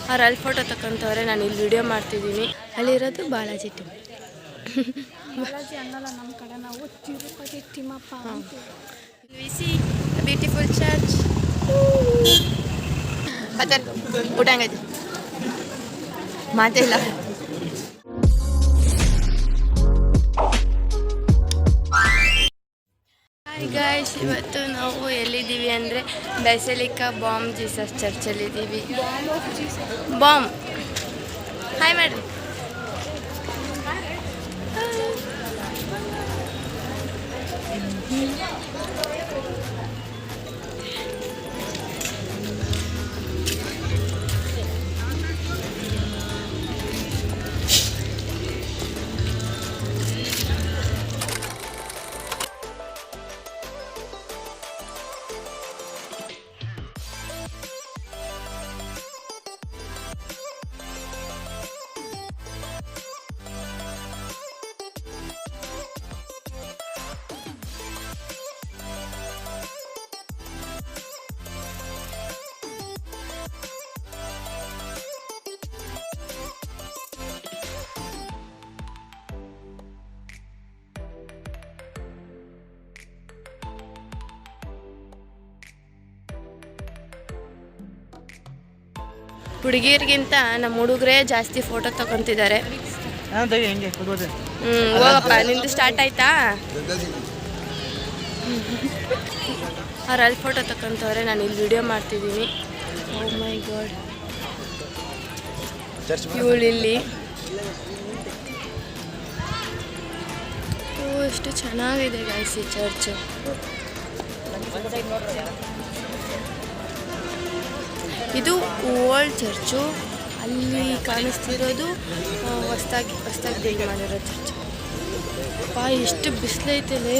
ಅವ್ರು ಅಲ್ಲಿ ಫೋಟೋ ತಗೊಂತವ್ರೆ, ನಾನು ಇಲ್ಲಿ ವಿಡಿಯೋ ಮಾಡ್ತಿದ್ದೀನಿ. ಅಲ್ಲಿರೋದು ಬಾಲಾಜಿ ಟೆಂಪಲ್. ಬಾಲಾಜಿ ಅನ್ನಲ್ಲ ನಮ್ಮ ಕಡೆ, ನಾವು Tirupati Timmappa. We see beautiful church. ಮತ್ತೆ ಊಟ ಹಂಗೈತೆ ಮಾತೇ ಇಲ್ಲ. ಹಾಯ್ ಗಾಯ್ಸ್, ಇವತ್ತು ನಾವು ಎಲ್ಲಿದ್ದೀವಿ ಅಂದರೆ ಬೆಸಲಿಕಾ ಬಾಮ್ ಜೀಸಸ್ ಚರ್ಚಲ್ಲಿದ್ದೀವಿ. ಬಾಮ್ ಹಾಯ್ ಮಾಡ್ರಿ. ಹುಡುಗಿಯರಿಗಿಂತ ನಮ್ಮ ಹುಡುಗರೇ ಜಾಸ್ತಿ ಫೋಟೋ ತಗೊತಿದ್ದಾರೆ. ಹೋಗಪ್ಪ, ನಿಂದು ಸ್ಟಾರ್ಟ್ ಆಯ್ತಾ? ಅವ್ರು ಅಲ್ಲಿ ಫೋಟೋ ತಗೊಂತವ್ರೆ, ನಾನು ಇಲ್ಲಿ ವಿಡಿಯೋ ಮಾಡ್ತಿದ್ದೀನಿ. ಓ ಮೈ ಗಾಡ್, ಇವಳಿಲ್ಲಿ ಎಷ್ಟು ಚೆನ್ನಾಗಿದೆ ಗೈಸ್ ಈ ಚರ್ಚು. ಇದು ಓಲ್ಡ್ ಚರ್ಚು. ಅಲ್ಲಿ ಕಾಣಿಸ್ತಿರೋದು ಹೊಸ್ದಾಗಿ ಬಿಲ್ಡ್ ಮಾಡಿರೋ ಚರ್ಚು. ಎಷ್ಟು ಬಿಸಿಲೈತಲ್ಲಿ,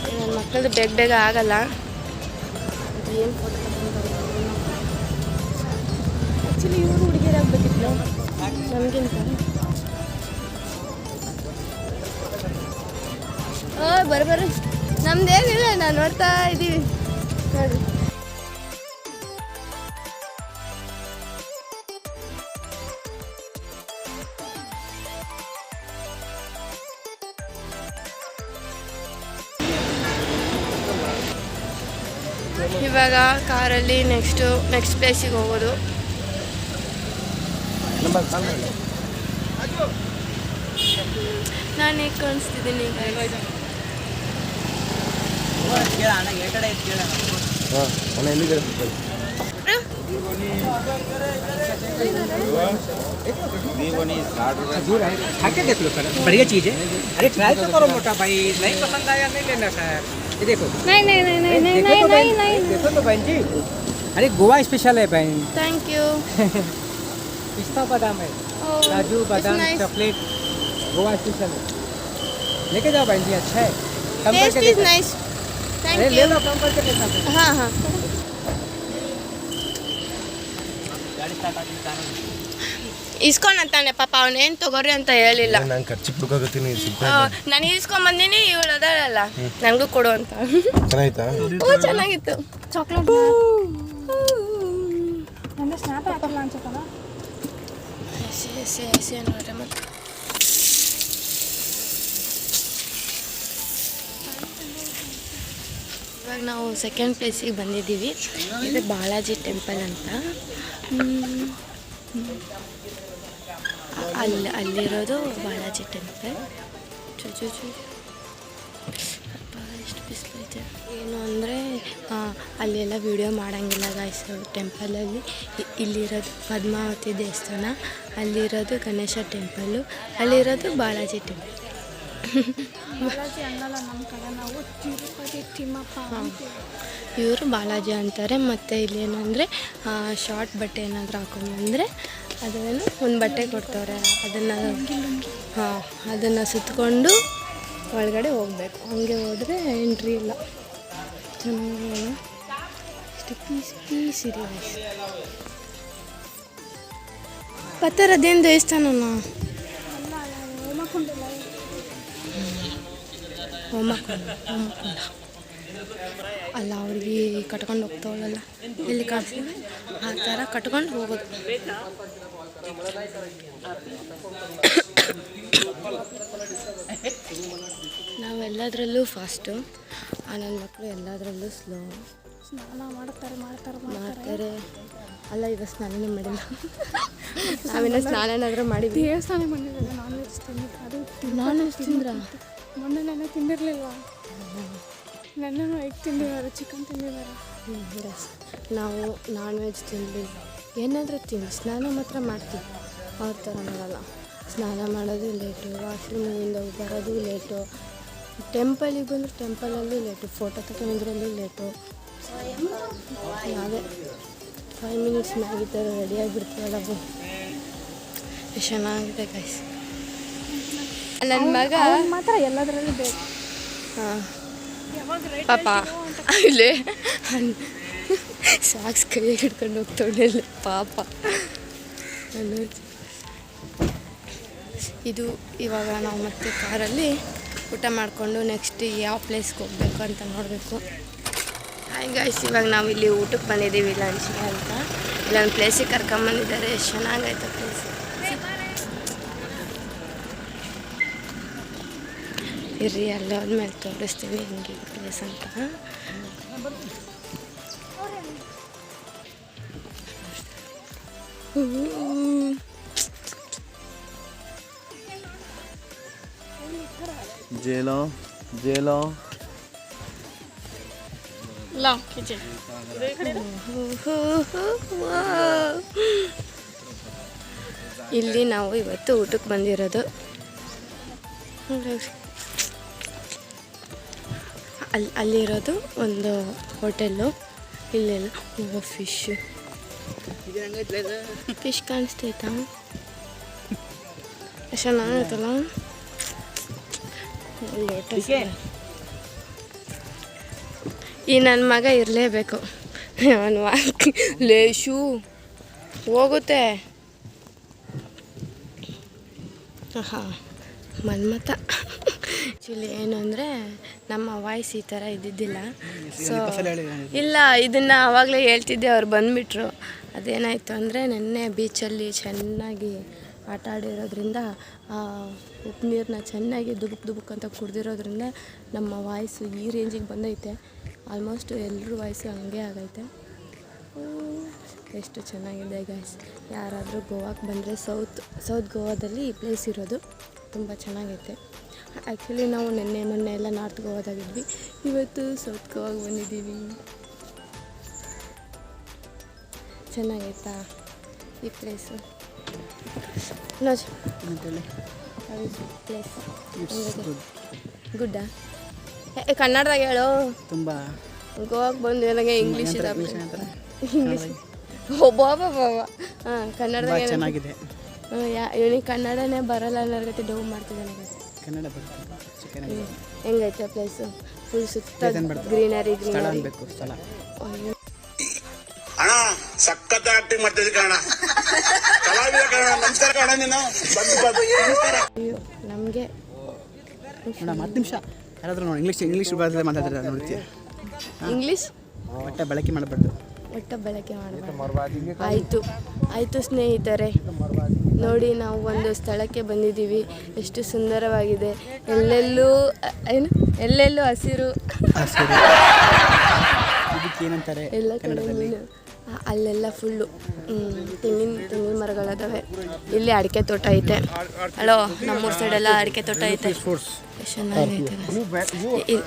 ನನ್ನ ಮಕ್ಕಳದು ಬೇಗ ಆಗಲ್ಲ. ಅದು ಏನು ಫೋಟೋ ತಗೊಂಡು ಆ್ಯಕ್ಚುಲಿ ಇವರು ಹುಡುಗಿಯರಾಗಬೇಕಿತ್ತು ನಮಗಿಂತ. ಬರ್ರಿ, ನಮ್ದೇನಿಲ್ಲ, ನಾನು ನೋಡ್ತಾ ಇದ್ದೀವಿ ನೋಡಿರಿ. ಇವಾಗ ಕಾರಲ್ಲಿ ನೆಕ್ಸ್ಟ್ ಪ್ಲೇಸಿಗೆ ಹೋಗೋದು. ನಾನು ಹೇಗೆ ಕಾಣಿಸ್ತಿದ್ದೀನಿ बढ़िया चीज़ है. अरे ट्राई तो करो मोटा भाई, नहीं पसंद आया नहीं लेना सर. ये देखो. नहीं. देखो तो बहन जी, अरे गोवा स्पेशल है बहन. Thank you. पिस्ता बादाम है, काजू बादाम चॉकलेट, गोवा स्पेशल है. लेके जाओ बहन जी, अच्छा है. Taste is nice. Thank you. ले लो, कम करके देता हूं. हाँ. ಇಸ್ಕೊಂಡಂತಾನೆ ಪಾಪ, ಅವನೇನು ತಗೋರಿ ಅಂತ ಹೇಳಿಲ್ಲ. ನಾನು ಖರ್ಚು ಹುಡುಕಾಗತ್ತೀನಿ. ನಾನು ಇಸ್ಕೊಂಬಂದಿನಿ, ಇವಳು ಅದಲ್ಲ ನನಗೂ ಕೊಡು ಅಂತ. ಚೆನ್ನಾಗಿತ್ತಾ? ಚೆನ್ನಾಗಿತ್ತು. ಚಾಕ್ಲೇಟ್ ಅಂದರೆ ಸ್ನ್ಯಾಪ್ ಹಾಕಲ್ಲ ಅನ್ಸುತ್ತಲ್ಲ. ಎಸೆ ನೋಡ್ರಿ. ಮತ್ತೆ ಇವಾಗ ನಾವು ಸೆಕೆಂಡ್ ಪ್ಲೇಸಿಗೆ ಬಂದಿದ್ದೀವಿ. ಇದು ಬಾಲಾಜಿ ಟೆಂಪಲ್ ಅಂತ. ಅಲ್ಲಿರೋದು ಬಾಲಾಜಿ ಟೆಂಪಲ್. ಎಷ್ಟು ಬಿಸಿಲೈತೆ. ಏನು ಅಂದರೆ ಅಲ್ಲೆಲ್ಲ ವಿಡಿಯೋ ಮಾಡೋಂಗಿಲ್ಲ ಗಾಯ್ಸ್ ಟೆಂಪಲಲ್ಲಿ. ಇಲ್ಲಿರೋದು ಪದ್ಮಾವತಿ ದೇವಸ್ಥಾನ, ಅಲ್ಲಿರೋದು ಗಣೇಶ ಟೆಂಪಲ್ಲು, ಅಲ್ಲಿರೋದು ಬಾಲಾಜಿ ಟೆಂಪಲ್. ಬಾಲಾಜಿ ಅನ್ನಲ್ಲ ನಮ್ಮ ಕಡೆ, ನಾವು ತಿರುಪತಿ ತಿಮ್ಮಪ್ಪ. ಇವರು ಬಾಲಾಜಿ ಅಂತಾರೆ. ಮತ್ತು ಇಲ್ಲೇನಂದರೆ ಶಾರ್ಟ್ ಬಟ್ಟೆ ಏನಾದರೂ ಹಾಕೊಂಡ್ಬಂದರೆ ಅದೇನು ಒಂದು ಬಟ್ಟೆ ಕೊಡ್ತವ್ರೆ, ಅದನ್ನು ಸುತ್ತಕೊಂಡು ಒಳಗಡೆ ಹೋಗ್ಬೇಕು. ಹಂಗೆ ಹೋದರೆ ಎಂಟ್ರಿ ಇಲ್ಲ. ಚೆನ್ನಾಗಿ ಎಷ್ಟು ಪೀಸ್ ಇದೆ. ಪತ್ತರದೇನು ದೇವಸ್ಥಾನನ ಹೋಮಕುಂಡ. ಅಲ್ಲ ಅವ್ರಿಗೆ ಕಟ್ಕೊಂಡು ಹೋಗ್ತಾವಳಲ್ಲ ಎಲ್ಲಿ ಕಾಣಿಸ್ತೀವಿ ಆ ಥರ ಕಟ್ಕೊಂಡು ಹೋಗೋದು. ನಾವೆಲ್ಲದರಲ್ಲೂ ಫಾಸ್ಟು, ನನ್ನ ಮಕ್ಕಳು ಎಲ್ಲದರಲ್ಲೂ ಸ್ಲೋ ಸ್ನಾನ ಮಾಡ್ತಾರೆ. ಅಲ್ಲ ಇವಾಗ ಸ್ನಾನನೇ ಮಾಡಿಲ್ಲ. ನಾವಿನ್ನ ಸ್ನಾನನಾದರೂ ಮಾಡಿದ್ವಿ. ದೇವಸ್ಥಾನ ಬಂದಿದ್ದಾರೆ, ನಾನ್ ವೆಜ್ ತಿಂದಿದ್ದು. ಅದು ನಾನ್ ವೆಜ್ ತಿಂದ್ರಾ? ಮೊನ್ನೆ ನೆನ್ನೆ ತಿಂದಿರಲಿಲ್ಲ, ನೆನ್ನೆನೂ ಎಗ್ ತಿಂದಿದ್ದಾರೆ, ಚಿಕನ್ ತಿಂದಿದ್ದಾರೆ. ನಾವು ನಾನ್ ವೆಜ್ ತಿಂದ್ವಿ, ಏನಾದರೂ ತಿಂದು ಸ್ನಾನ ಮಾತ್ರ ಮಾಡ್ತೀವಿ. ಅವ್ರ ಥರ ಮಾಡಲ್ಲ. ಸ್ನಾನ ಮಾಡೋದು ಲೇಟು, ವಾಶ್ರೂಮಿಂದ ಬರೋದು ಲೇಟು, ಟೆಂಪಲಿಗೆ ಬಂದರೆ ಟೆಂಪಲಲ್ಲೂ ಲೇಟು, ಫೋಟೋ ತಗೊಂಡ್ರಲ್ಲೂ ಲೇಟು. ನಾವೇ 5 ಮಿನಿಟ್ಸ್ ಮ್ಯಾಗಿ ಥರ ರೆಡಿಯಾಗಿಬಿಡ್ತೀವಲ್ಲ. ಎಷ್ಟು ಚೆನ್ನಾಗಿದೆ ಗೈಸ್. ನನ್ನ ಮಗ ಮಾತ್ರ ಎಲ್ಲದರಲ್ಲೂ ಬೇಕು. ಹಾಂ ಪಾಪ ಇಲ್ಲೇ ಸಾಕ್ಸ್ ಕೈಯಾಗಿ ಹಿಡ್ಕೊಂಡು ಹೋಗ್ತಾಳೆ ಪಾಪ. ಇದು ಇವಾಗ ನಾವು ಮತ್ತೆ ಕಾರಲ್ಲಿ ಊಟ ಮಾಡಿಕೊಂಡು ನೆಕ್ಸ್ಟ್ ಯಾವ ಪ್ಲೇಸ್ಗೆ ಹೋಗಬೇಕು ಅಂತ ನೋಡಬೇಕು. ಹಾಯ್ ಗೈಸ್, ಇವಾಗ ನಾವು ಇಲ್ಲಿ ಊಟಕ್ಕೆ ಬಂದಿದ್ದೀವಿ ಲಂಚ್ಗೆ ಅಂತ. ಇಲ್ಲೊಂದು ಪ್ಲೇಸಿಗೆ ಕರ್ಕೊಂಬಂದಿದ್ದಾರೆ. ಎಷ್ಟು ಚೆನ್ನಾಗೈತೆ ಪ್ಲೇಸ್. ಇರ್ರಿ ಅಲ್ಲಿ ಹೋದ್ಮೇಲೆ ತೋರಿಸ್ತೀವಿ ಹಿಂಗೆ ಪ್ಲೇಸ್ ಅಂತ. ಜೇಲೋ ಇಲ್ಲಿ ನಾವು ಇವತ್ತು ಊಟಕ್ಕೆ ಬಂದಿರೋದು. ಅಲ್ಲಿರೋದು ಒಂದು ಹೋಟೆಲ್ಲು. ಇಲ್ಲೆಲ್ಲ ಫಿಶ್ ಕಾಣಿಸ್ತೈತಾ? ಚೆನ್ನಾಗೈತಲ್ಲ. ಲೋಟಸ್. ಈ ನನ್ನ ಮಗ ಇರಲೇಬೇಕು. ಅವನು ಲೇಶು ಹೋಗುತ್ತೆ. ಹಾಂ ಮನ್ಮತ. ಆ್ಯಕ್ಚುಲಿ ಏನು ಅಂದರೆ ನಮ್ಮ ವಾಯ್ಸ್ ಈ ಥರ ಇದ್ದಿದ್ದಿಲ್ಲ. ಸೊ ಇಲ್ಲ, ಇದನ್ನು ಆವಾಗಲೇ ಹೇಳ್ತಿದ್ದೆ, ಅವ್ರು ಬಂದುಬಿಟ್ರು. ಅದೇನಾಯಿತು ಅಂದರೆ ನೆನ್ನೆ ಬೀಚಲ್ಲಿ ಚೆನ್ನಾಗಿ ಆಟ ಆಡಿರೋದ್ರಿಂದ ಉಪ್ಪು ನೀರನ್ನ ಚೆನ್ನಾಗಿ ದುಬುಕ್ ಅಂತ ಕುಡ್ದಿರೋದ್ರಿಂದ ನಮ್ಮ ವಾಯ್ಸು ಈ ರೇಂಜಿಗೆ ಬಂದೈತೆ. ಆಲ್ಮೋಸ್ಟ್ ಎಲ್ಲರ ವಾಯ್ಸು ಹಂಗೆ ಆಗೈತೆ. ಎಷ್ಟು ಚೆನ್ನಾಗಿದೆ ಗೈಸ್. ಯಾರಾದರೂ ಗೋವಾಕ್ಕೆ ಬಂದರೆ ಸೌತ್ ಗೋವಾದಲ್ಲಿ ಈ ಪ್ಲೇಸ್ ಇರೋದು ತುಂಬ ಚೆನ್ನಾಗೈತೆ. ಆ್ಯಕ್ಚುಲಿ ನಾವು ಮೊನ್ನೆ ಎಲ್ಲ ನಾರ್ತ್ ಗೋವಾದಾಗಿದ್ವಿ, ಇವತ್ತು ಸೌತ್ ಗೋವಾಗೆ ಬಂದಿದ್ದೀವಿ. ಚೆನ್ನಾಗೈತಾ ಈ ಪ್ಲೇಸು? ನೋಜ್ ಪ್ಲೇಸ್ ಗುಡ್ಡ. ಕನ್ನಡದಾಗ ಹೇಳು. ತುಂಬ ಗೋವಾಕ್ಕೆ ಬಂದು ನನಗೆ ಇಂಗ್ಲೀಷ್ ಇಂಗ್ಲೀಷ್ ಬಾಬಾ ಹಾಂ ಕನ್ನಡದಾಗ ಚೆನ್ನಾಗಿದೆ. ಇವನಿಗೆ ಕನ್ನಡನೇ ಬರಲ್ಲ ಅನ್ನೋ ರೀತಿ ಡೌ ಮಾಡ್ತಿದ್ದಾನೆ. ಕನ್ನಡ ಹೆಂಗೈತೆ ಪ್ಲೇಸು? ಫುಲ್ ಸುತ್ತ ಗ್ರೀನರಿ. ಅಣ್ಣ ಸಖತ್ ಆಕ್ಟಿಂಗ್ ಮಾಡ್ತಿದ್ದೆ ಕಣ. ನಮಸ್ಕಾರ ಕಣ. ನೀನು ಅಯ್ಯೋ ನಮಗೆ 10 ನಿಮಿಷ ಯಾರಾದರೂ ನೋಡಿ ಇಂಗ್ಲೀಷ್ ಭಾಷೆ ಮಾತಾಡ್ತಾರೆ ನೋಡ್ತೀಯ. ಇಂಗ್ಲೀಷ್ ಒಟ್ಟೆ ಬಳಕೆ ಮಾಡಬಾರ್ದು. ಆಯಿತು ಸ್ನೇಹಿತರೆ, ನೋಡಿ ನಾವು ಒಂದು ಸ್ಥಳಕ್ಕೆ ಬಂದಿದ್ದೀವಿ. ಎಷ್ಟು ಸುಂದರವಾಗಿದೆ. ಎಲ್ಲೆಲ್ಲೂ ಹಸಿರು. ಏನಂತಾರೆ ಎಲ್ಲ ಕಡೆ ಮೀನು. ಅಲ್ಲೆಲ್ಲ ಫುಲ್ಲು ತೆಂಗಿನ ಮರಗಳದಾವೆ. ಇಲ್ಲಿ ಅಡಿಕೆ ತೋಟ ಐತೆ. ಹಲೋ, ನಮ್ಮೂರ ಸೈಡೆಲ್ಲ ಅಡಿಕೆ ತೋಟ ಐತೆ. ಚೆನ್ನಾಗೈತೆ.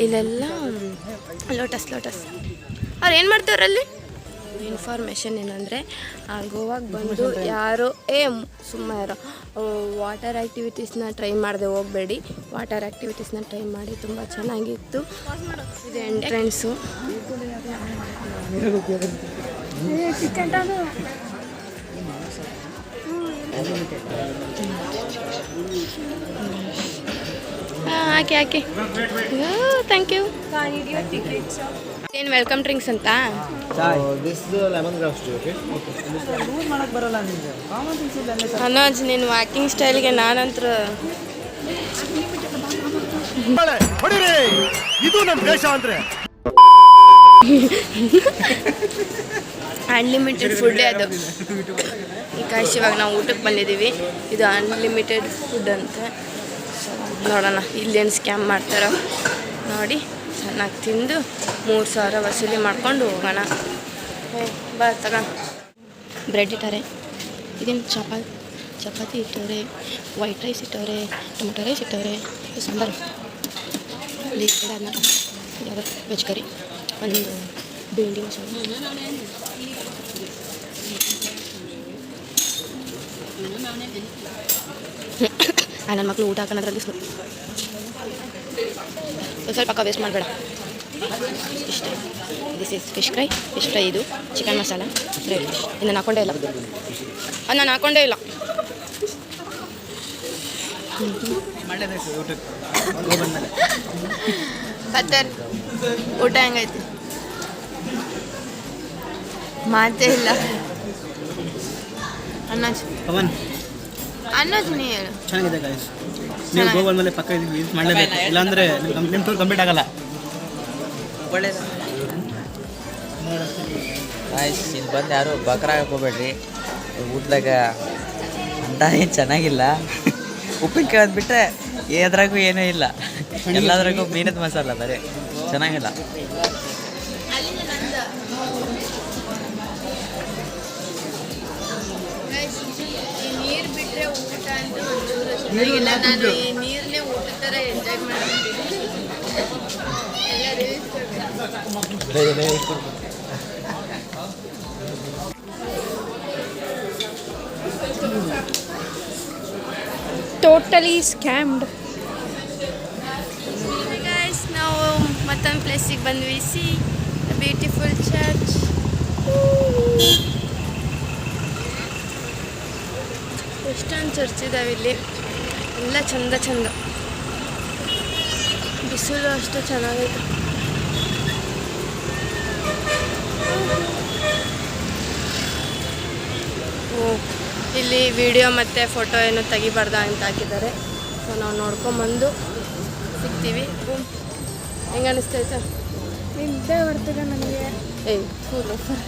ಇಲ್ಲೆಲ್ಲ ಲೋಟಸ್. ಅವ್ರು ಏನು ಮಾಡ್ತಾರಲ್ಲಿ? ಇನ್ಫಾರ್ಮೇಷನ್ ಏನಂದರೆ ಗೋವಾಗೆ ಬಂದು ಯಾರು ಸುಮ್ಮನೆ ವಾಟರ್ ಆ್ಯಕ್ಟಿವಿಟೀಸ್ನ ಟ್ರೈ ಮಾಡದೆ ಹೋಗಬೇಡಿ. ವಾಟರ್ ಆ್ಯಕ್ಟಿವಿಟೀಸ್ನ ಟ್ರೈ ಮಾಡಿ, ತುಂಬ ಚೆನ್ನಾಗಿತ್ತು. ಇದು ಎಂಟ್ರೆನ್ಸು. ಹಾಕಿ ಥ್ಯಾಂಕ್ ಯು. ಏನು ವೆಲ್ಕಮ್ ಡ್ರಿಂಕ್ಸ್ ಅಂತ? ಅನೋಜ್, ನೀನು ವಾಕಿಂಗ್ ಸ್ಟೈಲ್ಗೆ ನಾನಂತರ ಇದು ನಮ್ಮ ದೇಶ ಅಂದ್ರೆ ಅನ್ಲಿಮಿಟೆಡ್ ಫುಡ್ಡೇ ಅದು. ಈಗ ಇವಾಗ ನಾವು ಊಟಕ್ಕೆ ಬಂದಿದ್ದೀವಿ. ಇದು ಅನ್ಲಿಮಿಟೆಡ್ ಫುಡ್ ಅಂತೆ. ಸೊ ನೋಡೋಣ ಇಲ್ಲೇನು ಸ್ಕ್ಯಾಮ್ ಮಾಡ್ತಾರೋ ನೋಡಿ ಚೆನ್ನಾಗಿ ತಿಂದು 3,000 ವಸೂಲಿ ಮಾಡ್ಕೊಂಡು ಹೋಗೋಣ. ಬಾ ತಗ. ಬ್ರೆಡ್ ಇಟ್ಟವ್ರೆ, ಇದೇನು ಚಪಾತಿ ಇಟ್ಟವ್ರೆ, ವೈಟ್ ರೈಸ್ ಇಟ್ಟವ್ರೆ, ಟೊಮೆಟೊ ರೈಸ್ ಇಟ್ಟವ್ರೆ, ಸಾಂಬಾರು ಇಲ್ಲಿ ಕಡೆ ಅದನ್ನ ಯಾವುದು ವೆಜ್ ಕರಿ, ಒಂದು ಬೇಂಡಿ ಮಸಾಲೆ, ನನ್ನ ಮಕ್ಕಳು ಊಟ ಹಾಕೋದ್ರಲ್ಲಿ ಸ್ವಲ್ಪ ಪಕ್ಕ ವೇಸ್ಟ್ ಮಾಡಬೇಡ. ಇಷ್ಟೇ. ದಿಸ್ ಈಸ್ ಫಿಶ್ ಫ್ರೈ ಇದು ಚಿಕನ್ ಮಸಾಲ ರೆಡ್ ಫಿಶ್. ಇದು ನಾನು ಹಾಕೊಂಡೇ ಇಲ್ಲ, ಅದು ನಾನು ಹಾಕೊಂಡೇ ಇಲ್ಲ. ಕತ್ತರ್ ಊಟ ಹೆಂಗೈತಿ? ಮಾತೇ ಇಲ್ಲ. ಅನ್ನೋದು ನೀ ಹೇಳು. ಚೆನ್ನಾಗಿದೆ ಗಾಯ್ಸ್. ನೀವು ಗೋಬಲ್ ಮೇಲೆ ಪಕ್ಕ ಯೂಸ್ ಮಾಡಲೇಬೇಕು, ಇಲ್ಲಾಂದರೆ ನಿಮ್ಮ ಟೂರ್ ಕಂಪ್ಲೀಟ್ ಆಗಲ್ಲ. ಒಳ್ಳೇದು ಗಾಯ್ಸ್, ಇಲ್ಲಿ ಬಂದು ಯಾರು ಬಕ್ರ ಹಾಕೋಬೇಡ್ರಿ. ಊಟದಾಗ ಅಂತ ಏನು ಚೆನ್ನಾಗಿಲ್ಲ. ಉಪ್ಪಿನಕಾಯಿ ಅಂದ್ಬಿಟ್ರೆ ಎದ್ರಾಗೂ ಏನೂ ಇಲ್ಲ, ಎಲ್ಲದ್ರಾಗೂ ಮೀನದ ಮಸಾಲ ಬರೀ ಚೆನ್ನಾಗಿಲ್ಲ. ನೀರು ಬಿಟ್ಟರೆ ಊಟ ಅಂತ ಚೆನ್ನಾಗಿಲ್ಲ. ನಾನು ಈ ನೀರನ್ನೇ ಊಟದ ಥರ ಎಂಜಾಯ್ ಮಾಡ್ತೀನಿ. ಟೋಟಲಿ ಸ್ಕ್ಯಾಮ್ಡ್. ಗೈಸ್, ನಾವು ಮತ್ತೊಂದು ಪ್ಲೇಸಿಗೆ ಬಂದ್ವಿ. C beautiful church. ಎಷ್ಟೊಂದು ಚರ್ಚ್ ಇದಾವೆ ಇಲ್ಲಿ, ಎಲ್ಲ ಚಂದ ಚಂದ. ಬಿಸಿಲು ಅಷ್ಟು ಚೆನ್ನಾಗೈತೆ. ಇಲ್ಲಿ ವಿಡಿಯೋ ಮತ್ತು ಫೋಟೋ ಏನು ತೆಗಿಬಾರ್ದು ಅಂತ ಹಾಕಿದ್ದಾರೆ. ಸೊ ನಾವು ನೋಡ್ಕೊಂಬಂದು ಸಿಗ್ತೀವಿ. ಹೆಂಗೆ ಅನಿಸ್ತೈತೆ? ನಿದ್ದೆ ಬರ್ತಿದೆ ನನಗೆ. ಫುಲ್ ಆಫರ್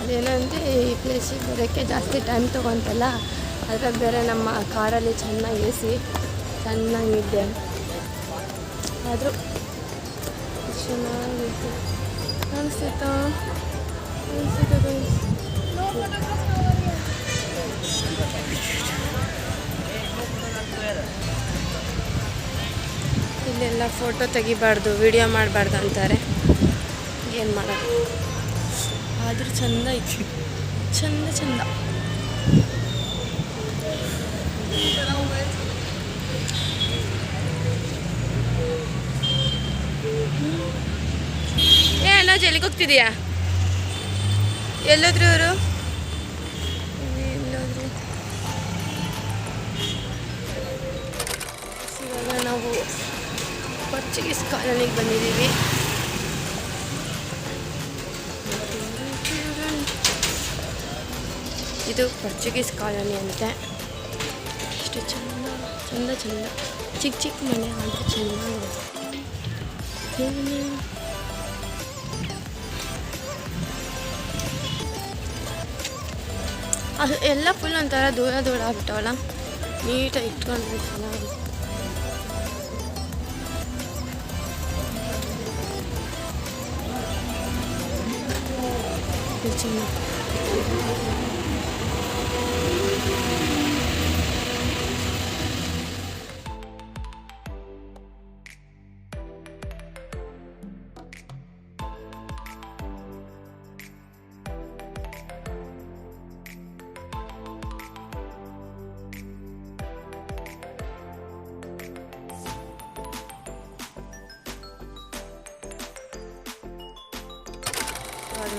ಅದೇನಂದರೆ ಈ ಪ್ಲೇಸಿಗೆ ಬರೋಕ್ಕೆ ಜಾಸ್ತಿ ಟೈಮ್ ತೊಗೊಂತಲ್ಲ, ಅದ್ರಾಗ ಬೇರೆ ನಮ್ಮ ಕಾರಲ್ಲಿ ಚೆನ್ನಾಗಿ ಎಸಿ ಚೆನ್ನಾಗಿ ನಿದ್ದೆ. ಆದರೂ ಚೆನ್ನಾಗಿತ್ತು ಅನಿಸ್ತಿತ್ತು. ಇಲ್ಲೆಲ್ಲ ಫೋಟೋ ತೆಗಿಬಾರ್ದು, ವಿಡಿಯೋ ಮಾಡಬಾರ್ದು ಅಂತಾರೆ. ಏನು ಮಾಡೋದು? ಆದರೂ ಚಂದ ಐತಿ, ಚಂದ ಚಂದ. ಅಣ್ಣ ಎಲ್ಲಿಗೆ ಹೋಗ್ತಿದೀಯಾ? ಎಲ್ಲೋದ್ರು ಇವರು? ಎಲ್ಲೋದ್ರು? ಇವಾಗ ನಾವು ಪೋರ್ಚುಗೀಸ್ ಕಾಲೋನಿಗೆ ಬಂದಿದ್ದೀವಿ. ಇದು ಪೋರ್ಚುಗೀಸ್ ಕಾಲೋನಿ ಅಂತೆ. ಎಷ್ಟು ಚಂದ ಚಂದ ಚಂದ, ಚಿಕ್ಕ ಚಿಕ್ಕ ಮನೆ ಅಂತ ಚೆನ್ನಾಗಿ. ಅದು ಎಲ್ಲ ಫುಲ್ ಒಂಥರ ದೂರ ದೂರ ಆಗ್ಬಿಟ್ಟವಲ್ಲ, ನೀಟಾಗಿ ಇಟ್ಕೊಂಡ್ರೆ ಚೆನ್ನಾಗಿ.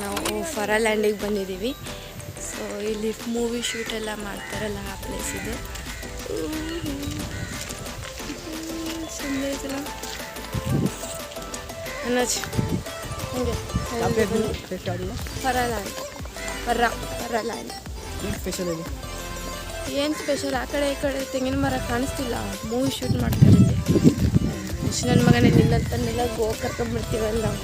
ನಾವು ಫರಾಲ್ಯಾಂಡಿಗೆ ಬಂದಿದ್ದೀವಿ. ಸೊ ಇಲ್ಲಿ ಮೂವಿ ಶೂಟ್ ಎಲ್ಲ ಮಾಡ್ತಾರಲ್ಲ ಆ ಪ್ಲೇಸ್ ಇದು. ಚಂದ ಐತಲ್ಲ ಅನ್ನೋದು. ಹಂಗೆ ಫರಾಲ್ಯಾಂಡ್ ಏನು ಸ್ಪೆಷಲ್? ಆ ಕಡೆ ಈ ಕಡೆ ತೆಂಗಿನ ಮರ ಕಾಣಿಸ್ತಿಲ್ಲ, ಮೂವಿ ಶೂಟ್ ಮಾಡ್ತಾರೆ ಇಲ್ಲಿ. ನನ್ನ ಮಗನೇ ನಿನ್ನಂತನ್ನೆಲ್ಲ ಗೋವಾ ಕರ್ಕೊಂಡ್ಬಿಡ್ತೀವಲ್ಲ ನಾವು.